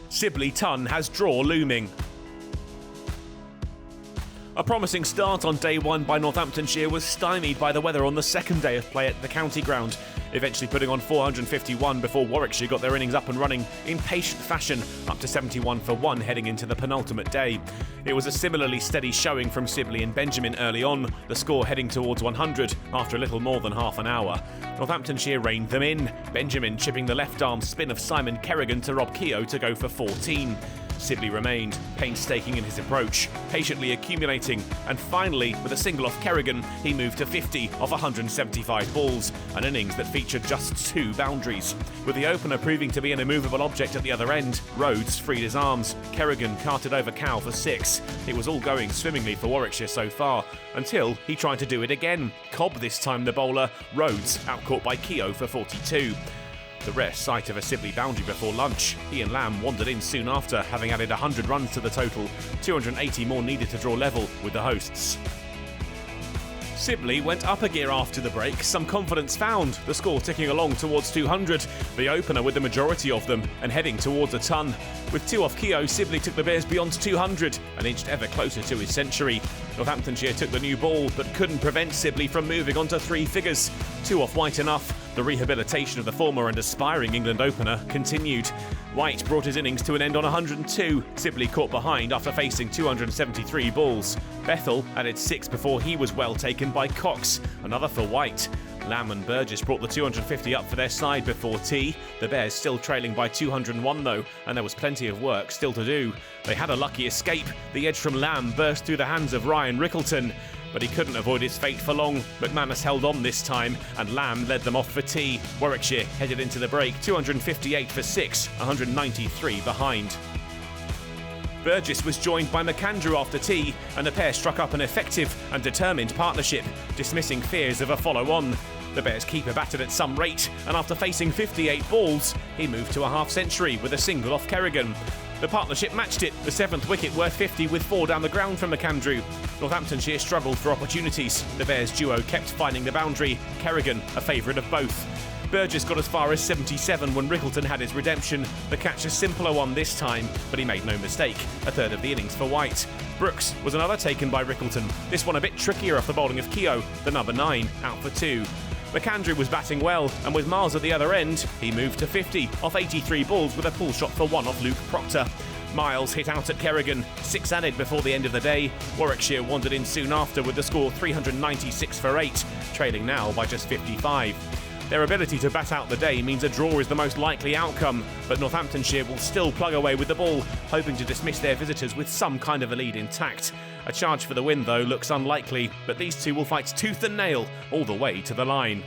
Sibley Ton has draw looming. A promising start on day one by Northamptonshire was stymied by the weather on the second day of play at the county ground, eventually putting on 451 before Warwickshire got their innings up and running in patient fashion, up to 71 for 1 heading into the penultimate day. It was a similarly steady showing from Sibley and Benjamin early on, the score heading towards 100 after a little more than half an hour. Northamptonshire reined them in, Benjamin chipping the left-arm spin of Simon Kerrigan to rob Keogh to go for 14. Sibley remained, painstaking in his approach, patiently accumulating, and finally, with a single off Kerrigan, he moved to 50 off 175 balls, an innings that featured just 2 boundaries. With the opener proving to be an immovable object at the other end, Rhodes freed his arms. Kerrigan carted over Cow for 6. It was all going swimmingly for Warwickshire so far, until he tried to do it again. Cobb this time the bowler, Rhodes outcaught by Keogh for 42. The rare sight of a Sibley boundary before lunch. He and Lamb wandered in soon after, having added 100 runs to the total, 280 more needed to draw level with the hosts. Sibley went up a gear after the break, some confidence found, the score ticking along towards 200, the opener with the majority of them, and heading towards a ton. With 2 off Keogh, Sibley took the Bears beyond 200, and inched ever closer to his century. Northamptonshire took the new ball, but couldn't prevent Sibley from moving on to 3 figures. 2 off White enough. The rehabilitation of the former and aspiring England opener continued. White brought his innings to an end on 102. Sibley caught behind after facing 273 balls. Bethel added 6 before he was well taken by Cox, another for White. Lamb and Burgess brought the 250 up for their side before tea. The Bears still trailing by 201 though, and there was plenty of work still to do. They had a lucky escape. The edge from Lamb burst through the hands of Ryan Rickleton, but he couldn't avoid his fate for long. McManus held on this time, and Lamb led them off for tea. Warwickshire headed into the break 258 for 6, 193 behind. Burgess was joined by McAndrew after tea, and the pair struck up an effective and determined partnership, dismissing fears of a follow-on. The Bears' keeper batted at some rate, and after facing 58 balls, he moved to a half-century with a single off Kerrigan. The partnership matched it, the 7th wicket worth 50 with 4 down the ground from McAndrew. Northamptonshire struggled for opportunities. The Bears' duo kept finding the boundary, Kerrigan a favourite of both. Burgess got as far as 77 when Rickleton had his redemption. The catch a simpler one this time, but he made no mistake. A third of the innings for White. Brooks was another taken by Rickleton. This one a bit trickier off the bowling of Keogh, the number 9, out for 2. McAndrew was batting well, and with Miles at the other end, he moved to 50 off 83 balls with a pull shot for 1 off Luke Proctor. Miles hit out at Kerrigan, 6 added before the end of the day. Warwickshire wandered in soon after with the score 396 for 8, trailing now by just 55. Their ability to bat out the day means a draw is the most likely outcome, but Northamptonshire will still plug away with the ball, hoping to dismiss their visitors with some kind of a lead intact. A charge for the win, though, looks unlikely, but these two will fight tooth and nail all the way to the line.